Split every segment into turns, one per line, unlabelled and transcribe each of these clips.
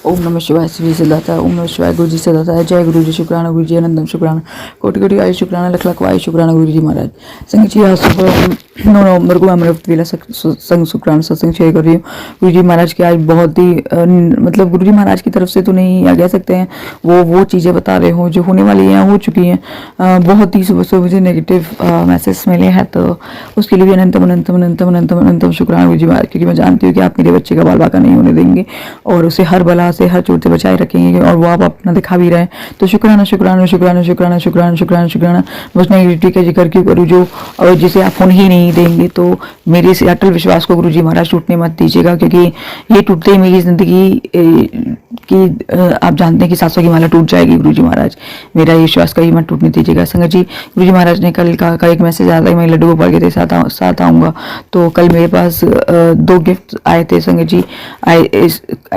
ओम नमः शिवाय श्री सिद्धार्थ ओम नमः शिवाय गुरु जी सिद्धार्थ जय गुरु जी शुक्राना गुरु जी अनंतम शुक्राना कोटि कोटि आयु शुक्राना लख लख वायु शुक्राना गुरु जी महाराज। संग जी आज सुबह 9 नवंबर को अमृत वेला संग शुक्राना सत्संग शेयर कर रही हूँ। गुरु जी महाराज की आज बहुत ही मतलब गुरु जी महाराज की तरफ से तो नहीं आ कह सकते हैं, वो चीज़ें बता रहे हो जो होने वाली हैं, हो चुकी हैं। बहुत ही सुबह सुबह मुझे नेगेटिव मैसेज मिले हैं, तो उसके लिए भी अनंतम अनंतम अनंतम अनंतम अनंतम शुक्राना गुरु जी महाराज, क्योंकि मैं जानती हूँ कि आप मेरे बच्चे का बाल बाका नहीं होने देंगे और उसे हर बला से हर चोट से बचाए रखेंगे, और वो आप अपना दिखा भी रहे हैं। तो शुक्राना शुक्राना शुक्राना शुक्राना शुक्राना शुक्राना शुक्राना। बस नेगेटिविटी का जिक्र क्यों करूँ जो जिसे आप होने ही नहीं देंगे। तो मेरे इस अटल विश्वास को गुरु जी महाराज टूटने मत दीजिएगा, क्योंकि ये टूटते ही मेरी जिंदगी की आप जानते हैं कि 700 की माला टूट जाएगी। गुरु जी महाराज मेरा ये विश्वास कभी मत टूटने दीजिएगा। संगत जी गुरु जी महाराज ने कल का एक मैसेज आया था, मैं लड्डू गोपाल के साथ आऊँगा। तो कल मेरे पास 2 गिफ्ट आए थे संगत जी,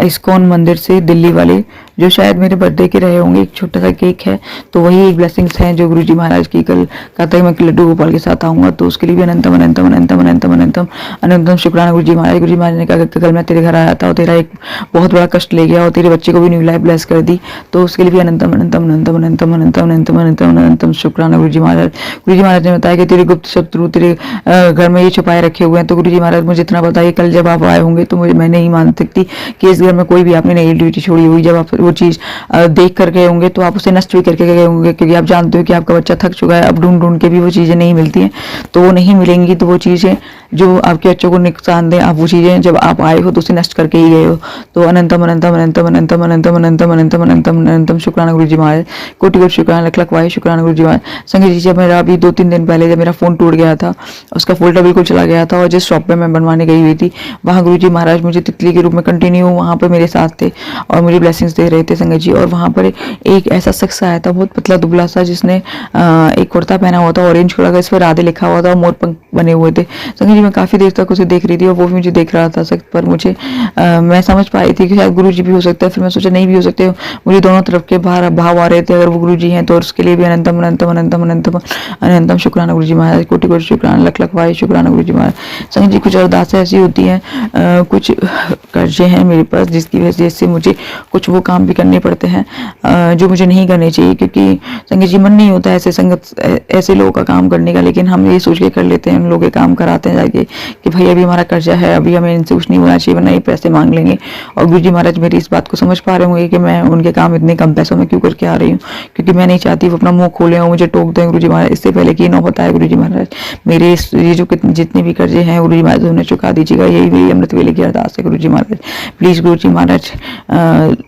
इस्कॉन मंदिर से दिल्ली वाले, जो शायद मेरे बर्थडे के रहे होंगे। एक छोटा सा केक है, तो वही एक ब्लेसिंग्स हैं जो गुरु जी महाराज की कल कहा था मैं लड्डू गोपाल के साथ आऊँगा। तो उसके लिए भी अनंतम अनंतम अनंतम अनंतम अनंतम अनंतम शुक्राना गुरु जी महाराज। गुरु जी महाराज ने कहा कि कल मैं तेरे घर आया था और तेरा एक बहुत बड़ा कष्ट ले गया और तेरे बच्चे को भी न्यू लाइफ ब्लेस कर दी। तो उसके लिए भी अनंतम अनंतम अनंतम अनंतम अनंतम अनंतम अनंतम अनंतम शुक्राना गुरु जी महाराज। गुरु जी महाराज ने बताया कि तेरे गुप्त शत्रु तेरे घर में ये छुपाए रखे हुए हैं। तो गुरु जी महाराज मुझे इतना बताइए, कल जब आप आए होंगे तो मैं नहीं मान सकती कि इस घर में कोई भी आपने नेगेटिविटी छोड़ी हुई। जब आप वो चीज़ देख कर गए होंगे तो आप उसे नष्ट भी करके गए होंगे, क्योंकि आप जानते हो कि आपका बच्चा थक चुका है। अब ढूंढ ढूंढ के भी वो चीज़ें नहीं मिलती हैं, तो वो नहीं मिलेंगी। तो वो चीज़ें जो आपके बच्चों को नुकसान दें, आप वो चीज़ें जब आप आए हो तो उसे नष्ट करके ही गए हो। तो अनंतम अनंतम अनंतम अनंतम अनंतम अनंतम अनंतम अनंतम अनंतम शुक्राना गुरु जी महाराज। कोटि कोटि शुक्राना लख लख वायु शुक्राना गुरु जी महाराज। संगत जी जब मेरा अभी 2-3 दिन पहले जब मेरा फ़ोन टूट गया था, उसका फोल्डर बिल्कुल चला गया था, और जिस शॉप पे मैं बनवाने गई हुई थी वहाँ गुरु जी महाराज मुझे तितली के रूप में कंटिन्यू वहाँ पर मेरे साथ थे और मुझे ब्लेसिंग्स दे रहे थे संगत जी। और वहाँ पर एक ऐसा शख्स आया था, बहुत पतला दुबला सा, जिसने एक कुर्ता पहना हुआ था, ऑरेंज कलर का, इस पर राधे लिखा हुआ था और मोर पंख बने हुए थे। संगत जी मैं काफ़ी देर तक उसे देख रही थी और वो भी मुझे देख रहा था शख्स, पर मुझे मैं समझ पाई थी कि शायद गुरु जी भी हो सकता है। फिर मैं सोचा नहीं भी हो सकते, मुझे दोनों तरफ के भाव आ रहे थे। अगर वो गुरु जी हैं तो उसके लिए भी अनंतम अनंतम अनंतम अनंतम अनंतम शुक्राना गुरु जी महाराज। कोटि कोटि शुक्राना लख लख वायु शुक्राना गुरु जी महाराज। संगत जी कुछ अरदासें ऐसी होती हैं, कुछ कर्जे हैं मेरे पास जिसकी वजह से मुझे कुछ वो काम भी करने पड़ते हैं जो मुझे नहीं करने चाहिए, क्योंकि संगत जी मन नहीं होता ऐसे लोगों का काम करने का, लेकिन हम ये सोच के कर लेते हैं, उन लोगों के काम कराते हैं जाके कि भाई अभी हमारा कर्जा है, अभी हमें इनसे कुछ नहीं होना चाहिए वरना ये पैसे मांग लेंगे। और गुरु जी महाराज मेरी इस बात को समझ पा रहे होंगे कि मैं उनके काम इतने कम पैसों में क्यों करके आ रही हूँ, क्योंकि मैं नहीं चाहती वो अपना मुंह खोले और मुझे टोक दें गुरु जी महाराज। इससे पहले कि नौबत आए गुरु जी महाराज, मेरे ये जो जितने भी कर्जे हैं गुरु जी महाराज उन्हें चुका दीजिएगा। यही मेरी अमृत वेले की अरदास है गुरु जी महाराज। प्लीज़ गुरु जी महाराज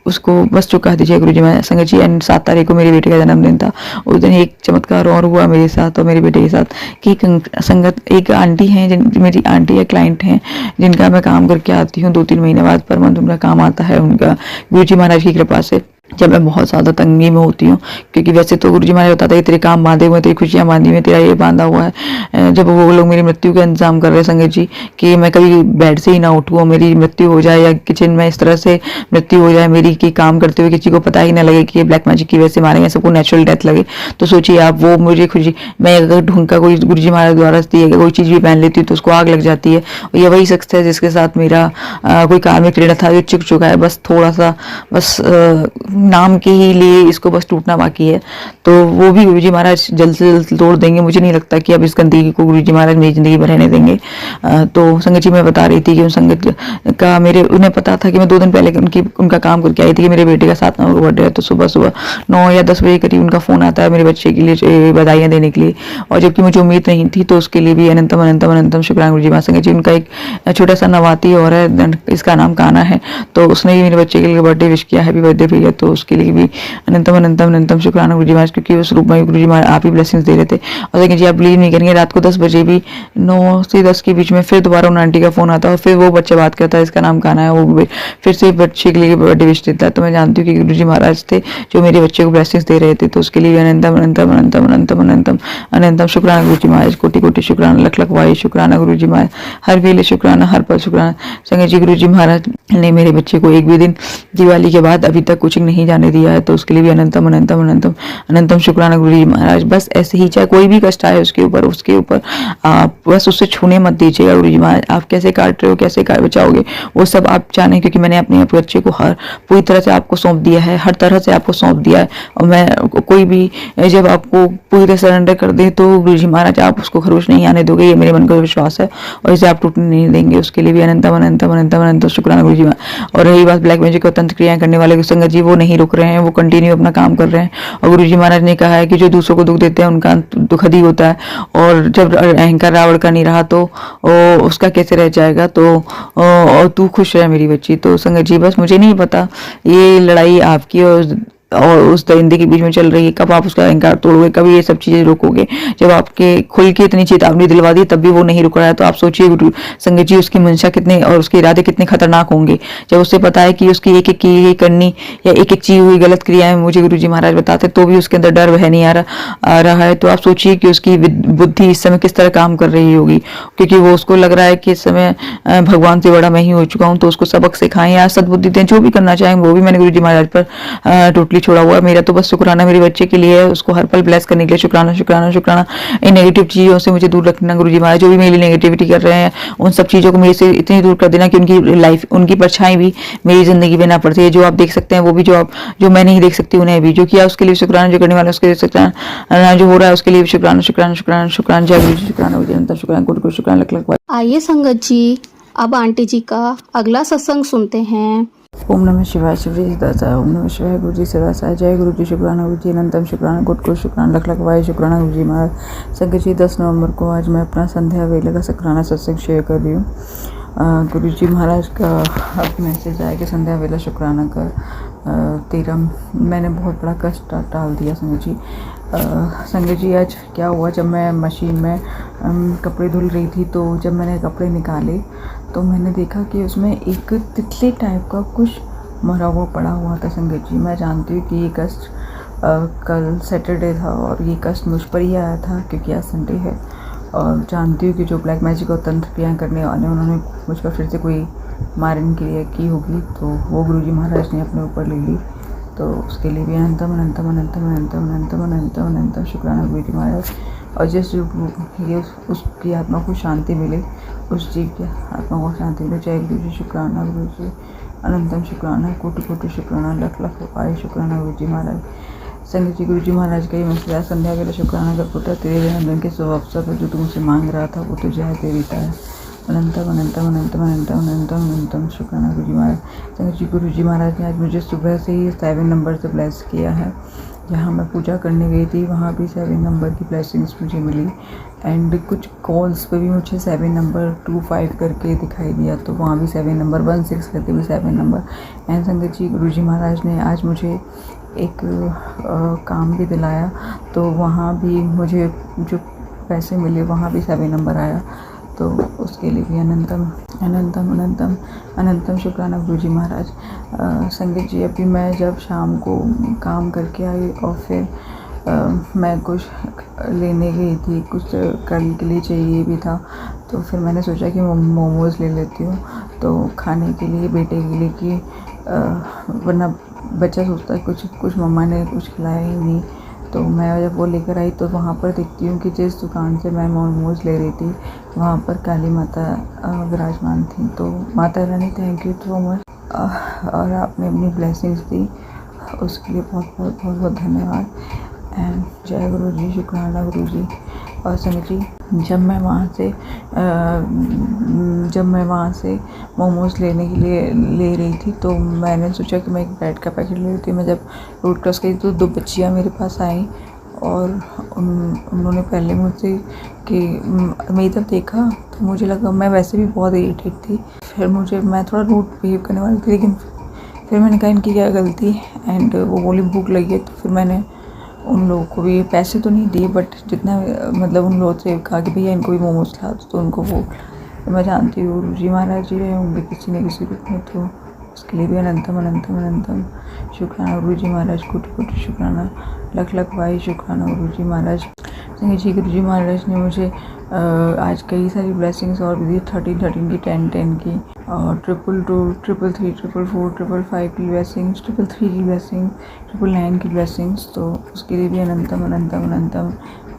उसको बस चुका दीजिए गुरु जी महाराज। संगत जी 7 तारीख को मेरे बेटे का जन्मदिन था, उस दिन एक चमत्कार और हुआ मेरे साथ और मेरे बेटे के साथ कि संगत एक आंटी हैं, मेरी आंटी है, क्लाइंट हैं, जिनका मैं काम करके आती हूँ 2-3 महीने बाद पर मंथ उनका काम आता है उनका गुरु जी महाराज की कृपा से, जब मैं बहुत ज़्यादा तंगी में होती हूँ। क्योंकि वैसे तो गुरु जी महाराज बताते हैं तेरे काम बांधे हुए, तेरी खुशियाँ बांधी हुई, तेरा ये बांधा हुआ है। जब वो लोग मेरी मृत्यु का इंतजाम कर रहे हैं संगत जी कि मैं कभी बेड से ही ना उठूँ और मेरी मृत्यु हो जाए, या किचन में इस तरह से मृत्यु हो जाए मेरी कि काम करते हुए किसी को पता ही ना लगे कि ये ब्लैक मैजिक की वजह से मारेंगे, सबको नेचुरल डेथ लगे। तो सोचिए आप, वो मुझे खुशी, मैं अगर ढूंढ का कोई गुरु जी महाराज द्वारा दिए गए कोई चीज़ भी पहन लेती हूँ तो उसको आग लग जाती है। और ये वही शख्स है जिसके साथ मेरा कोई कार्मिक ऋण था जो चुक चुका है, बस थोड़ा सा बस नाम के ही लिए इसको बस टूटना बाकी है। तो वो भी गुरु जी महाराज जल्द से जल्द तोड़ देंगे। मुझे नहीं लगता कि अब इस गंदगी को गुरु जी महाराज मेरी जिंदगी में रहने देंगे। तो संगत जी मैं बता रही थी कि उन संगत का उन्हें पता था कि मैं 2 दिन पहले उनका काम करके आई थी कि मेरे बेटे का 7 नवंबर को बर्थडे है। तो सुबह सुबह 9 या 10 बजे करीब उनका फ़ोन आता है मेरे बच्चे के लिए बधाइयाँ देने के लिए, और जबकि मुझे उम्मीद नहीं थी। तो उसके लिए भी अनंतम अनंतम अनंतम शुक्राना गुरु जी महाराज। संगत जी उनका एक छोटा सा नवाती और है, इसका नाम काना है, तो उसने भी मेरे बच्चे के लिए बर्थडे विश किया, हैप्पी बर्थडे भैया। तो उसके लिए भी अनंतम अनंतम अनंतम शुक्राना गुरु जी महाराज, क्योंकि उस रूप में गुरु जी महाराज आप ही ब्लेसिंग्स दे रहे थे। और देखिए जी आप बिलीव नहीं करेंगे, रात को 10 बजे भी 9 से 10 के बीच में फिर दोबारा उन आंटी का फ़ोन आता है और फिर वो बच्चा बात करता है, इसका नाम काना है, वो फिर से बच्चे के लिए बर्थडे विश देता है। तो मैं जानती हूँ कि गुरु जी महाराज थे जो मेरे बच्चे को ब्लेसिंग्स दे रहे थे। तो उसके लिए अनंतम अनंतम अनंतम अनंतम अनंतम अनंतम शुक्राना गुरु जी महाराज। कोटि कोटि शुक्राना लख लख वायु शुक्राना गुरु जी महाराज। हर वेले शुक्राना, हर पल शुक्राना। संगत जी गुरु जी महाराज ने मेरे बच्चे को एक भी दिन दिवाली के बाद अभी तक कोचिंग नहीं नहीं जाने दिया है, तो उसके लिए भी अनंतम अनंतम अनंतम अनंतम शुक्राना गुरु जी महाराज। बस ऐसे ही, चाहे कोई भी कष्ट आए उसके ऊपर आप बस उससे छूने मत दीजिएगा गुरु जी महाराज। आप कैसे काट रहे हो, कैसे बचाओगे, वो सब आप जाने, क्योंकि मैंने अपने बच्चे को हर पूरी तरह से आपको सौंप दिया है, हर तरह से आपको सौंप दिया है। और मैं कोई भी जब आपको पूरी तरह सरेंडर कर दे तो गुरु जी महाराज आप उसको खरोच नहीं आने दोगे, ये मेरे मन का विश्वास है, और इसे आप टूटने नहीं देंगे। उसके लिए भी अनंतम अनंतम अनंतम अनंतम शुक्राना गुरु जी महाराज। और रही बात ब्लैक मैजिक और तंत्र क्रियाएं करने वाले संगत जी, वो नहीं रुक रहे हैं, वो कंटिन्यू अपना काम कर रहे हैं। और गुरु जी महाराज ने कहा है कि जो दूसरों को दुख देते हैं उनका दुखद ही होता है, और जब अहंकार रावण का नहीं रहा तो उसका कैसे रह जाएगा। तो तू खुश रह मेरी बच्ची। तो संगत जी बस मुझे नहीं पता ये लड़ाई आपकी और उस दरिंदे के बीच में चल रही है, कब आप उसका अहंकार तोड़ोगे, कभी ये सब चीजें रोकोगे। जब आपके खुल के इतनी चेतावनी दिलवा दी तब भी वो नहीं रुक रहा है, तो आप सोचिए गुरु संगत जी उसकी मंशा कितने और उसके इरादे कितने खतरनाक होंगे। जब उसे पता है कि उसकी एक एक की गई करनी या एक एक चीज हुई गलत क्रियाएं मुझे गुरु जी महाराज बताते, तो भी उसके अंदर डर वह नहीं आ रहा है। तो आप सोचिए कि उसकी बुद्धि इस समय किस तरह काम कर रही होगी, क्योंकि वो उसको लग रहा है कि इस समय भगवान से बड़ा मैं ही हो चुका हूँ। तो उसको सबक सिखाएं या सद्बुद्धि दें, जो भी करना चाहें वो भी मैंने गुरु जी महाराज पर टोटली छोड़ा हुआ है। मेरा तो बस शुक्राना मेरे बच्चे के लिए है, उसको हर पल ब्लेस करने के लिए शुक्राना शुक्राना शुक्राना। इन नेगेटिव चीजों से मुझे दूर रखना गुरु जी महाराज, जो भी मेरी नेगेटिविटी कर रहे हैं उन सब चीजों को मेरे से इतनी दूर कर देना कि उनकी लाइफ, उनकी परछाई भी मेरी जिंदगी में ना पड़ती है। जो आप देख सकते हैं वो भी जो मैं नहीं देख सकती उन्हें भी, जो किया उसके लिए शुक्राना, जो करने वाला उसके लिए शुक्राना, जो हो रहा है उसके लिए शुक्राना शुक्राना शुक्राना शुक्राना। जय गुरु जी, शुक्राना गुरु, शुक्राना गुरु को, शुक्राना लख लख।
आइए संगत जी, अब आंटी जी का अगला सत्संग सुनते हैं।
ओम नमः शिवाय, शिव जी सदाचार। ओम नमः शिवाय, गुरु जी सदाचार। जय गुरु जी, शुक्राना गुरु जी, अनंतम शुक्राना गुट को, शुक्राना लख लख वाय, शुक्राना गुरु जी महाराज। संगत जी 10 नवंबर को आज मैं अपना संध्या वेले का शुक्राना सत्संग शेयर कर रही हूँ। गुरु जी महाराज का अब मैसेज आया कि संध्या वेला शुक्राना कर तेरा मैंने बहुत बड़ा कष्ट टाल दिया। संगत जी संगत जी आज क्या हुआ, जब मैं मशीन में कपड़े धुल रही थी तो जब मैंने कपड़े निकाले तो मैंने देखा कि उसमें एक तितली टाइप का कुछ मरा हुआ पड़ा हुआ था। संगत जी मैं जानती हूँ कि ये कष्ट कल सैटरडे था और ये कष्ट मुझ पर ही आया था क्योंकि आज संडे है, और जानती हूँ कि जो ब्लैक मैजिक और तंत्र क्रियाएं करने वाले उन्होंने मुझ पर फिर से कोई मारने क्रिया की होगी, तो वो गुरु जी महाराज ने अपने ऊपर ले ली। तो उसके लिए भी अनंतम अनंतम अनंतम अनंतम अनंतम अनंतम अनंतम शुक्राना गुरु जी महाराज। और जिस ये उसकी आत्मा को शांति मिले, उस जीव की आत्मा को शांति मिले। जय गुरु जी, शुक्राना गुरु जी, अनंतम शुक्राना, कोटि कोटि शुक्राना, लख लख उपाय शुक्राना गुरु जी महाराज। संगत जी गुरु जी महाराज का ही मसला, संध्या वेला शुक्राना कर पुत्र, तेरे जन्मदिन के शुभ अवसर पर जो तुमसे मांग रहा था वो तुझे है दे देता है। अनंतम अनंतम अनंतम अनंतम अनंतम अनंतम शुक्राना गुरु जी महाराज। संगत जी गुरु जी महाराज ने आज मुझे सुबह से ही 7 नंबर से ब्लेस किया है। जहाँ मैं पूजा करने गई थी वहाँ भी 7 नंबर की ब्लेसिंग्स मुझे मिली, एंड कुछ कॉल्स पे भी मुझे 7 नंबर 25 करके दिखाई दिया, तो वहाँ भी 7 नंबर 16 करके भी 7 नंबर। एंड संगत जी गुरु जी महाराज ने आज मुझे एक काम भी दिलाया, तो वहाँ भी मुझे जो पैसे मिले वहाँ भी 7 नंबर आया, तो उसके लिए भी अनंतम अनंतम अनंतम अनंतम शुक्राना गुरु जी महाराज। संगत जी अभी मैं जब शाम को काम करके आई और फिर मैं कुछ लेने गई थी, कुछ कल के लिए चाहिए भी था, तो फिर मैंने सोचा कि मोमोज़ ले लेती हूँ तो खाने के लिए बेटे के लिए, कि वरना बच्चा सोचता है कुछ मम्मा ने कुछ खिलाया ही नहीं। तो मैं जब वो लेकर आई तो वहाँ पर देखती हूँ कि जिस दुकान से मैं मोमोज़ ले रही थी वहाँ पर काली माता विराजमान थी। तो Mata Rani thank you so much, और आपने अपनी ब्लेसिंग्स दी उसके लिए बहुत बहुत बहुत बहुत धन्यवाद। एंड जय गुरु जी, शुक्राना गुरु जी। और संगत जी जब मैं वहाँ से मोमोज़ लेने के लिए ले रही थी तो मैंने सोचा कि मैं एक ब्रेड का पैकेट ले लेती हूँ। मैं जब रोड क्रॉस की तो 2 बच्चियाँ मेरे पास आई और उन्होंने पहले मुझसे कि मेरी तरफ देखा तो मुझे लगा, मैं वैसे भी बहुत इरिटेट थी, फिर मैं थोड़ा रूड बिहेव करने वाली थी, लेकिन फिर मैंने कहा इनकी क्या गलती। एंड वो बोली भूख लगी है, तो फिर मैंने उन लोगों को भी पैसे तो नहीं दिए, बट जितना मतलब उन लोगों से कहा कि भैया इनको भी मोमोज खिला दो, तो उनको वो मैं जानती हूँ गुरु जी महाराज जी रहे होंगे किसी न किसी रूप में, तो उसके लिए भी अनंतम अनंतम अनंतम शुक्राना गुरु जी महाराज, कोटि कोटि शुक्राना, लख लख वाई शुक्राना गुरु जी महाराज। संगत जी गुरु जी महाराज ने मुझे आज कई सारी ब्लेसिंग्स और भी दी, 13 की, 10 की, और 222, 333, 444, 555 की ब्लेसिंग्स, 333 की ब्लेसिंग, 999 की ब्लेसिंग्स। तो उसके लिए भी अनंतम अनंतम अनंतम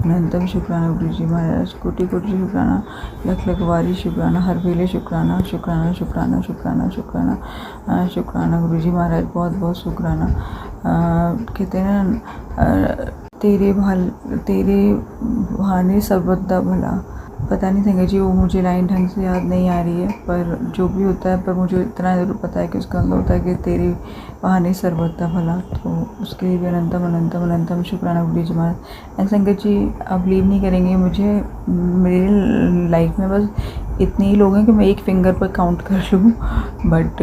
अनंतम शुक्राना गुरु जी महाराज, कोटि कोटि शुक्राना, लख लख वारी शुक्राना, हर वेले शुक्राना शुक्राना शुक्राना शुक्राना शुक्राना शुक्राना गुरु जी महाराज, बहुत बहुत शुक्राना। कहते हैं ना, तेरे बहाने सर्वदा भला। पता नहीं संगत जी, वो मुझे लाइन ढंग से याद नहीं आ रही है, पर जो भी होता है, पर मुझे इतना ज़रूर पता है कि उसका मतलब होता है कि तेरे बहाने सर्वदा भला। तो उसके लिए भी अनंतम अनंतम अनंतम शुक्राना गुरु जी महाराज। एंड संगत जी, आप बिलीव नहीं करेंगे, मुझे मेरे लाइफ में बस इतने ही लोग हैं कि मैं एक फिंगर पर काउंट कर लूँ, बट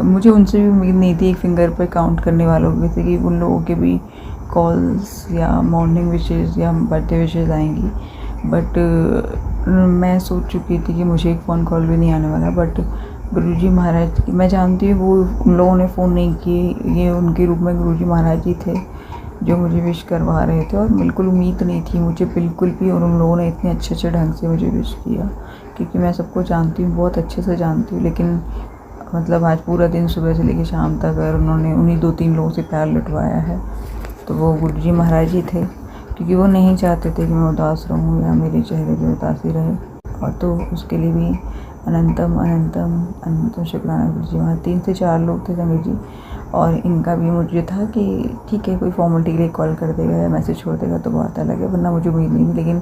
मुझे उनसे भी उम्मीद नहीं थी एक फिंगर पर काउंट करने वालों की, जैसे कि उन लोगों के भी कॉल्स या मॉर्निंग विशेज़ या बर्थडे विशेज़ आएंगी। बट मैं सोच चुकी थी कि मुझे एक फ़ोन कॉल भी नहीं आने वाला, बट गुरुजी महाराज, मैं जानती हूँ वो उन लोगों ने फ़ोन नहीं किए, ये उनके रूप में गुरुजी महाराज ही थे जो मुझे विश करवा रहे थे। और बिल्कुल उम्मीद नहीं थी मुझे बिल्कुल भी, और उन लोगों ने इतने अच्छे ढंग से मुझे विश किया, क्योंकि मैं सबको जानती हूँ, बहुत अच्छे से जानती हूँ। लेकिन मतलब आज पूरा दिन सुबह से लेकर शाम तक अगर उन्होंने उन्हीं 2-3 लोगों से प्यार लुटवाया है तो वो गुरुजी महाराज ही थे, क्योंकि वो नहीं चाहते थे कि मैं उदास रहूँ या मेरे चेहरे पे उदासी रहे। और तो उसके लिए भी अनंतम अनंतम अनंतम शुक्राना गुरुजी महाराज। 3 से 4 लोग थे संगत जी, और इनका भी मुझे था कि ठीक है, कोई फॉर्मेलिटी के लिए कॉल कर देगा या मैसेज छोड़ देगा तो बात अलग है, वरना मुझे उम्मीद नहीं थी। लेकिन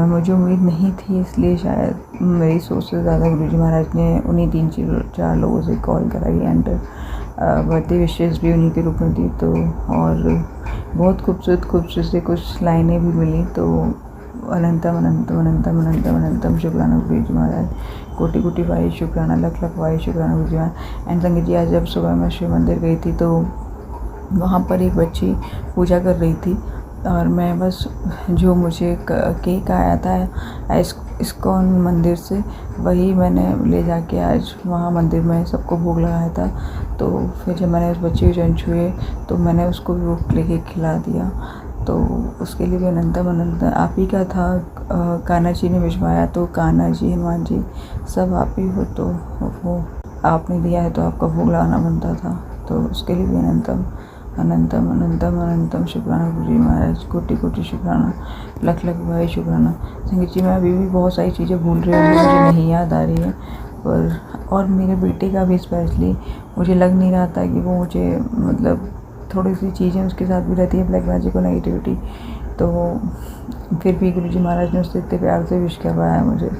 मुझे उम्मीद नहीं थी, इसलिए शायद मेरी सोच से ज़्यादा गुरुजी महाराज ने उन्हीं 3-4 लोगों से कॉल कराई, एंड बर्थडे विशेज़ भी उन्हीं के रूप में दी। तो और बहुत खूबसूरत से कुछ लाइनें भी मिली। तो अनंतम अनंतम अनंतम अनंतम अनंतम शुक्राना गुरु जी महाराज, कोटि कोटि वाई शुक्राना, लख लख वाई शुक्राना गुरु जी महाराज। एंड संगत जी, आज जब सुबह मैं शिव मंदिर गई थी तो वहाँ पर एक बच्ची पूजा कर रही थी, और मैं बस जो मुझे केक आया था इस्कॉन मंदिर से, वही मैंने ले जाके आज वहाँ मंदिर में सबको भोग लगाया था। तो फिर जब मैंने उस बच्चे के चरण छुए तो मैंने उसको भी वो लेके खिला दिया। तो उसके लिए भी अनंतम अनंत आप ही का था। कान्हा जी ने भिजवाया, तो कान्हा जी, हनुमान जी सब आप ही हो, तो वो आपने दिया है तो आपका भोग लगाना बनता था। तो उसके लिए भी अनंतम अनंतम अनंतम अनंतम शुक्राना गुरु जी महाराज, कोटि कोटि शुक्राना, लख लख भाई शुक्राना। संगत जी, मैं अभी भी बहुत सारी चीज़ें भूल रही हूँ, मुझे नहीं याद आ रही है, पर और मेरे बेटे का भी स्पेशली मुझे लग नहीं रहा था कि वो मुझे, मतलब थोड़ी सी चीज़ें उसके साथ भी रहती है, ब्लैक मैजिक और नेगेटिविटी, तो फिर भी गुरु जी महाराज ने उससे इतने प्यार से विश करवाया मुझे।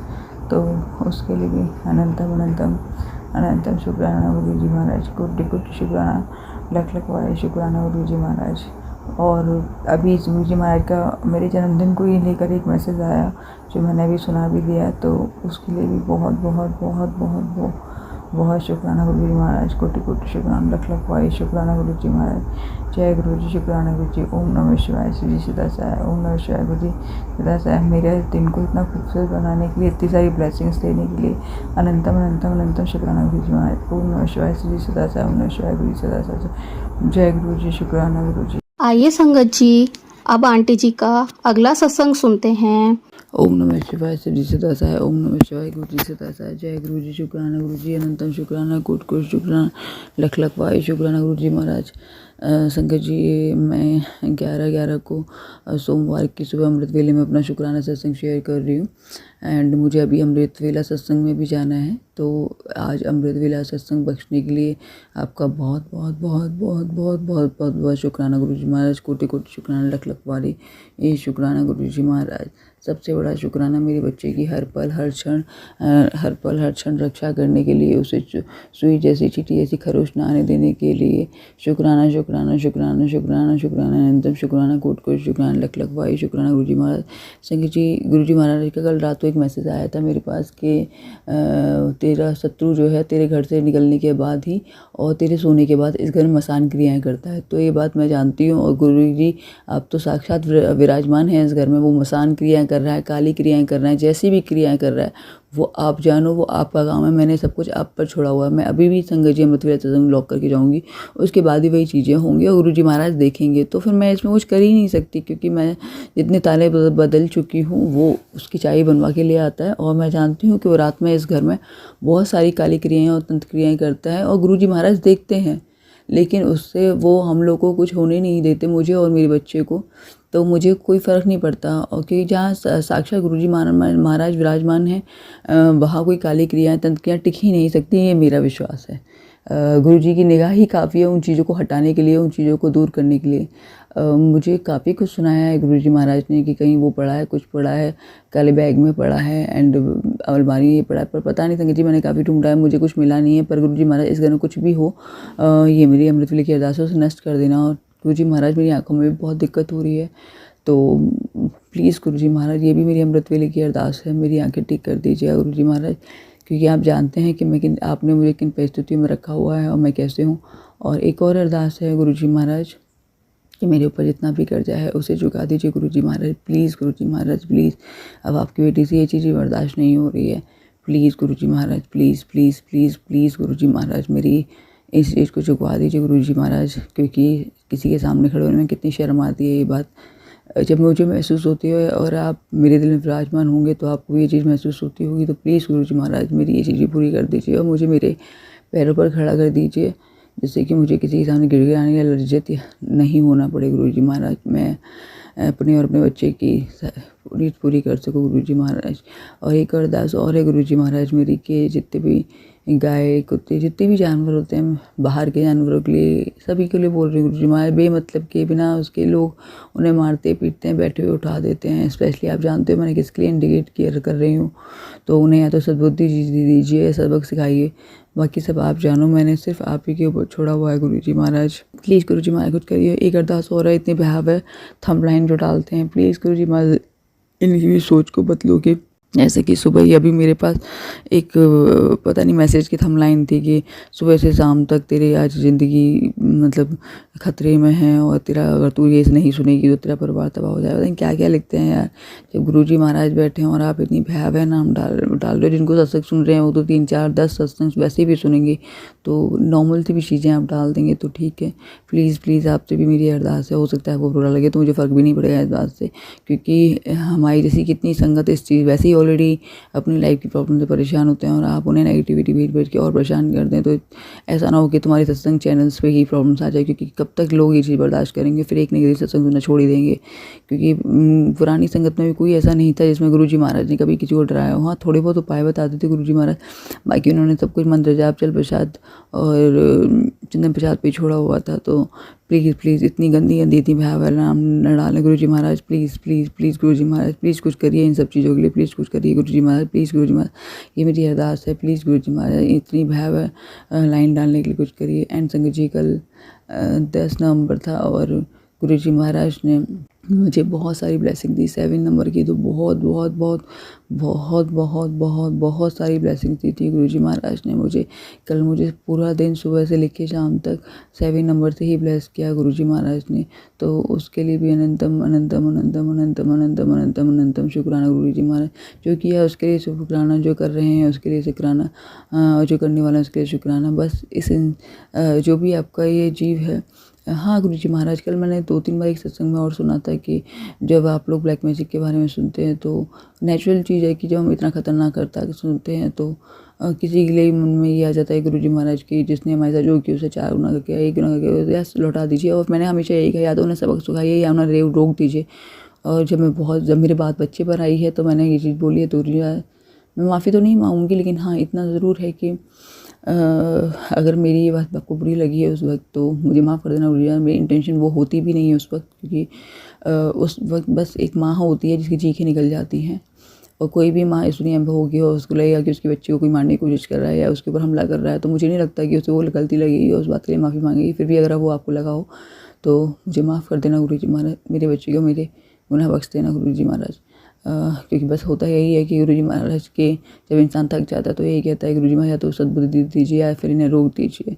तो उसके लिए भी अनंतम अनंतम अनंतम शुक्राना गुरु जी महाराज, कोटि कोटि शुक्राना, लख लख वाई शुक्राना गुरु जी महाराज। और अभी गुरु जी महाराज का मेरे जन्मदिन को ही लेकर एक मैसेज आया जो मैंने अभी सुना भी दिया, तो उसके लिए भी बहुत बहुत बहुत बहुत बहुत बहुत शुक्राना गुरु जी महाराज, कोटि कोटि शुक्राना, लख लख वाई शुक्राना गुरु जी महाराज। जय गुरु जी, शुक्राना गुरु जी। ओम नमः शिवाय, श्री जी सदा साय। ओम नमः शिवाय गुरु जी सदा साय। मेरे दिन को इतना खूबसूरत बनाने के लिए, इतनी सारी ब्लेसिंग्स देने के लिए अनंतम अनंतम अनंतम शुक्राना गुरु जी महाराज। ओम नमः शिवाय, श्री जी सदा साय। ओम नमः शिवाय गुरु जी सदा साय। जय गुरु जी, शुक्राना गुरु जी।
आइए संगत जी, अब आंटी जी का अगला सत्संग सुनते हैं।
ओम नमः शिवाय, श्री जी सदा साय। ओम नमः शिवाय गुरु जी सदा साय। जय गुरु जी, शुक्राना गुरु जी, अनंतम शुक्राना, कोटि कोटि शुक्राना, लख लख वाई शुक्राना गुरु जी महाराज। संगत जी, मैं 11/11 को सोमवार की सुबह अमृत वेले में अपना शुक्राना सत्संग शेयर कर रही हूँ, एंड मुझे अभी अमृत वेला सत्संग में भी जाना है। तो आज अमृत वेला सत्संग बख्शने के लिए आपका बहुत बहुत बहुत बहुत बहुत बहुत बहुत बहुत शुक्राना गुरु जी महाराज, कोटि कोटि शुक्राना, लख लख वाली ये शुक्राना गुरु जी महाराज। सबसे बड़ा शुक्राना मेरे बच्चे की हर पल हर क्षण रक्षा करने के लिए, उसे सुई जैसी चींटी जैसी खरोश न आने देने के लिए शुक्राना शुक्राना शुक्राना शुक्राना शुक्राना, अनंतम शुक्राना, कोटि कोटि शुक्राना, लख लख वाई शुक्राना गुरु जी महाराज। संगत जी, गुरु जी महाराज का कल रात को एक मैसेज आया था मेरे पास कि तेरा शत्रु जो है तेरे घर से निकलने के बाद ही और तेरे सोने के बाद इस घर में मसान क्रियाएँ करता है। तो ये बात मैं जानती हूँ, और गुरु जी आप तो साक्षात विराजमान हैं इस घर में, वो मसान क्रियाएँ कर रहा है, काली क्रियाएँ कर रहा है, जैसी भी क्रियाएँ कर रहा है वो आप जानो, वो आपका काम है, मैंने सब कुछ आप पर छोड़ा हुआ है। मैं अभी भी संगत जी अमृतवेला सत्संग लॉक करके जाऊँगी, उसके बाद ही वही चीज़ें होंगी और गुरुजी महाराज देखेंगे। तो फिर मैं इसमें कुछ कर ही नहीं सकती, क्योंकि मैं जितने ताले बदल चुकी हूँ वो उसकी चाबी बनवा के ले आता है। और मैं जानती हूँ कि वो रात में इस घर में बहुत सारी काली क्रियाएँ और तंत्र क्रियाएँ करता है और गुरुजी महाराज देखते हैं, लेकिन उससे वो हम लोग को कुछ होने नहीं देते, मुझे और मेरे बच्चे को। तो मुझे कोई फ़र्क नहीं पड़ता, और क्योंकि जहाँ साक्षात गुरुजी महाराज विराजमान हैं, वहाँ कोई काली क्रियाएँ तंत्र क्रियाएँ टिक ही नहीं सकती, ये मेरा विश्वास है। गुरुजी की निगाह ही काफ़ी है उन चीज़ों को हटाने के लिए, उन चीज़ों को दूर करने के लिए। मुझे काफ़ी कुछ सुनाया है गुरुजी महाराज ने कि कहीं वो पढ़ा है, कुछ पढ़ा है, काले बैग में पढ़ा है एंड अलमारी में पढ़ा है, पर पता नहीं संगत जी, मैंने काफ़ी ढूंढा है, मुझे कुछ मिला नहीं है। पर गुरुजी महाराज इस घर में कुछ भी हो, ये मेरी अमृतवेले की अरदास है, उसे नष्ट कर देना। और गुरुजी महाराज, मेरी आँखों में भी बहुत दिक्कत हो रही है, तो प्लीज़ गुरुजी महाराज, ये भी मेरी अमृतवेले की अरदास है, मेरी आँखें ठीक कर दीजिए गुरुजी महाराज, क्योंकि आप जानते हैं कि मैं आपने मुझे किन परिस्थितियों में रखा हुआ है और मैं कैसे हूँ। और एक और अरदास है गुरुजी महाराज कि मेरे ऊपर जितना भी कर्जा है उसे चुका दीजिए गुरुजी महाराज, प्लीज़ गुरुजी महाराज, प्लीज़। अब आपकी बेटी से ये चीज़ें बर्दाश्त नहीं हो रही है, प्लीज़ गुरुजी महाराज, प्लीज़ प्लीज़ प्लीज़ प्लीज़ गुरुजी महाराज, मेरी इस चीज़ को चुकवा दीजिए गुरुजी महाराज, क्योंकि किसी के सामने खड़े होने में कितनी शर्म आती है। ये बात जब मुझे महसूस होती है और आप मेरे दिल में विराजमान होंगे तो आपको ये चीज़ महसूस होती होगी। तो प्लीज़ गुरुजी महाराज, मेरी ये चीज़ें पूरी कर दीजिए और मुझे मेरे पैरों पर खड़ा कर दीजिए, जिससे कि मुझे किसी के सामने गिड़गिड़ाने या लज्जित नहीं होना पड़े गुरुजी महाराज। मैं अपने और अपने बच्चे की नीड पूरी कर सकूँ गुरुजी महाराज। और एक अरदास और है गुरुजी महाराज मेरी, कि जितने भी गाय कुत्ते जितने भी जानवर होते हैं बाहर के जानवरों के लिए, सभी के लिए बोल रही हूँ गुरुजी महाराज, बेमतलब के बिना उसके लोग उन्हें मारते पीटते हैं, बैठे हुए उठा देते हैं। स्पेशली आप जानते हो मैंने किसके लिए इंडिकेट कर रही हूँ, तो उन्हें या तो सद्बुद्धि दीजिए, सबक सिखाइए, बाकी सब आप जानो, मैंने सिर्फ आप ही के ऊपर छोड़ा हुआ है गुरुजी महाराज। प्लीज़ गुरुजी महाराज कुछ करिए। एक अरदास हो रहा है, इतने बहाव है थंबलाइन जो डालते हैं, प्लीज़ गुरुजी महाराज इनकी सोच को बदलोगे। जैसे कि सुबह ही अभी मेरे पास एक पता नहीं मैसेज की थंबलाइन थी कि सुबह से शाम तक तेरी आज ज़िंदगी मतलब खतरे में है, और तेरा अगर तू ये नहीं सुनेगी तो तेरा परिवार तबाह हो जाएगा। क्या क्या लिखते हैं यार, जब गुरुजी महाराज बैठे हैं और आप इतनी भयावह नाम डाल रहे हो। जिनको सत्संग सुन रहे हैं वो तो 3 4 10 सत्संग वैसे भी सुनेंगे, तो नॉर्मल सी भी चीज़ें आप डाल देंगे तो ठीक है। प्लीज़ प्लीज़ आपसे भी मेरी अरदास है, हो सकता है आपको बुरा लगे तो मुझे फ़र्क भी नहीं पड़ेगा इस बात से, क्योंकि हमारी जैसी कितनी संगत इस चीज़ वैसे ही ऑलरेडी अपनी लाइफ की प्रॉब्लम से परेशान होते हैं, और आप उन्हें नेगेटिविटी भेज के और परेशान कर दें, तो ऐसा ना हो कि तुम्हारे सत्संग चैनल्स पे ही प्रॉब्लम्स आ जाए, क्योंकि कब तक लोग ये चीज़ बर्दाश्त करेंगे, फिर एक नेगेटिव सत्संग सुनना छोड़ ही देंगे। क्योंकि पुरानी संगत में भी कोई ऐसा नहीं था जिसमें गुरुजी महाराज ने कभी किसी को डराया हो। हाँ, थोड़े बहुत उपाय बताते थे गुरुजी महाराज, बाकी उन्होंने सब कुछ मंत्र जाप जल प्रसाद और चंदन प्रसाद पे छोड़ा हुआ था। तो प्लीज़ प्लीज़ इतनी गंदी इतनी भयावह नाम न डालें गुरुजी महाराज, प्लीज़ प्लीज़ प्लीज़ गुरुजी महाराज, प्लीज़ कुछ करिए इन सब चीज़ों के लिए, प्लीज़ कुछ करिए गुरुजी महाराज, प्लीज़ गुरुजी महाराज, ये मेरी अरदास है, प्लीज़ गुरुजी महाराज इतनी भयावह लाइन डालने के लिए कुछ करिए। एंड संगत जी कल 10 नवंबर था और गुरुजी महाराज ने मुझे बहुत सारी ब्लेसिंग दी, 7 नंबर की तो बहुत बहुत बहुत बहुत बहुत बहुत बहुत सारी ब्लेसिंग दी थी गुरुजी महाराज ने मुझे। कल मुझे पूरा दिन सुबह से लेकर शाम तक 7 नंबर से ही ब्लेस किया गुरुजी महाराज ने, तो उसके लिए भी अनंतम अनंतम अनंतम अनंतम अनंतम अनंतम अनंतम शुक्राना गुरुजी महाराज। जो किया उसके लिए शुक्राना, जो कर रहे हैं उसके लिए शुक्राना, और जो करने वाला है उसके लिए शुक्राना। बस इस जो भी आपका ये जीव है। हाँ गुरुजी महाराज, कल मैंने 2-3 बार एक सत्संग में और सुना था कि जब आप लोग ब्लैक मैजिक के बारे में सुनते हैं तो नेचुरल चीज़ है कि जब हम इतना खतरनाक करता सुनते हैं तो किसी के लिए मन में ये आ जाता है गुरुजी महाराज की जिसने हमारे साथ जो किया उसे 4 गुना करके 1 गुना करके या लौटा दीजिए। और मैंने हमेशा यही कहा, या तो उन्हें सबक सिखाइए या उन्हें रोक दीजिए। और जब मेरे बात बच्चे पर आई है तो मैंने ये चीज़ बोली है, तो मैं माफ़ी तो नहीं मांगूंगी, लेकिन हाँ इतना ज़रूर है कि अगर मेरी ये बात आपको बुरी लगी है उस वक्त तो मुझे माफ़ कर देना गुरुजी। मेरी इंटेंशन वो होती भी नहीं है उस वक्त, क्योंकि उस वक्त बस एक माँ होती है जिसकी चीखें निकल जाती हैं, और कोई भी माँ इस दुनिया में होगी और उसको लगेगा कि उसके बच्चे को कोई मारने की कोशिश कर रहा है या उसके ऊपर हमला कर रहा है, तो मुझे नहीं लगता कि उसे वो गलती लगेगी और उस बात के लिए माफ़ी मांगेगी। फिर भी अगर वो आपको लगा हो तो मुझे माफ़ कर देना गुरुजी महाराज, मेरे बच्चे को मेरे गुनाह बख्श देना गुरुजी महाराज। क्योंकि बस होता यही है कि गुरुजी महाराज के जब इंसान थक जाता है तो यही कहता है गुरुजी महाराज या तो सद्बुद्धि दीजिए या फिर इन्हें रोक दीजिए।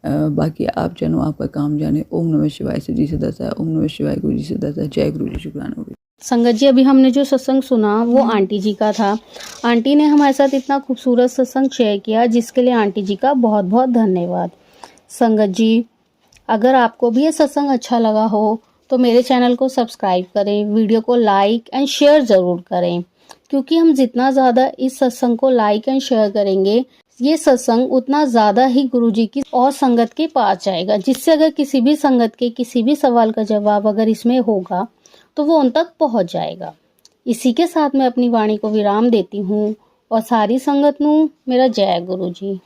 बाकी आप जानो, आपका काम जाने। ओम नमः शिवाय से जी से दस है। ओम नमः शिवाय गुरुजी से दस है। जय गुरुजी। शुक्राना गुरुजी।
संगत जी, अभी हमने जो सत्संग सुना वो आंटी जी का था। आंटी ने हमारे साथ इतना खूबसूरत सत्संग शेयर किया, जिसके लिए आंटी जी का बहुत बहुत धन्यवाद। संगत जी, अगर आपको भी ये सत्संग अच्छा लगा हो तो मेरे चैनल को सब्सक्राइब करें, वीडियो को लाइक एंड शेयर ज़रूर करें, क्योंकि हम जितना ज़्यादा इस सत्संग को लाइक एंड शेयर करेंगे, ये सत्संग उतना ज़्यादा ही गुरुजी की और संगत के पास जाएगा, जिससे अगर किसी भी संगत के किसी भी सवाल का जवाब अगर इसमें होगा तो वो उन तक पहुंच जाएगा। इसी के साथ मैं अपनी वाणी को विराम देती हूँ और सारी संगत नू मेरा जय गुरु जी।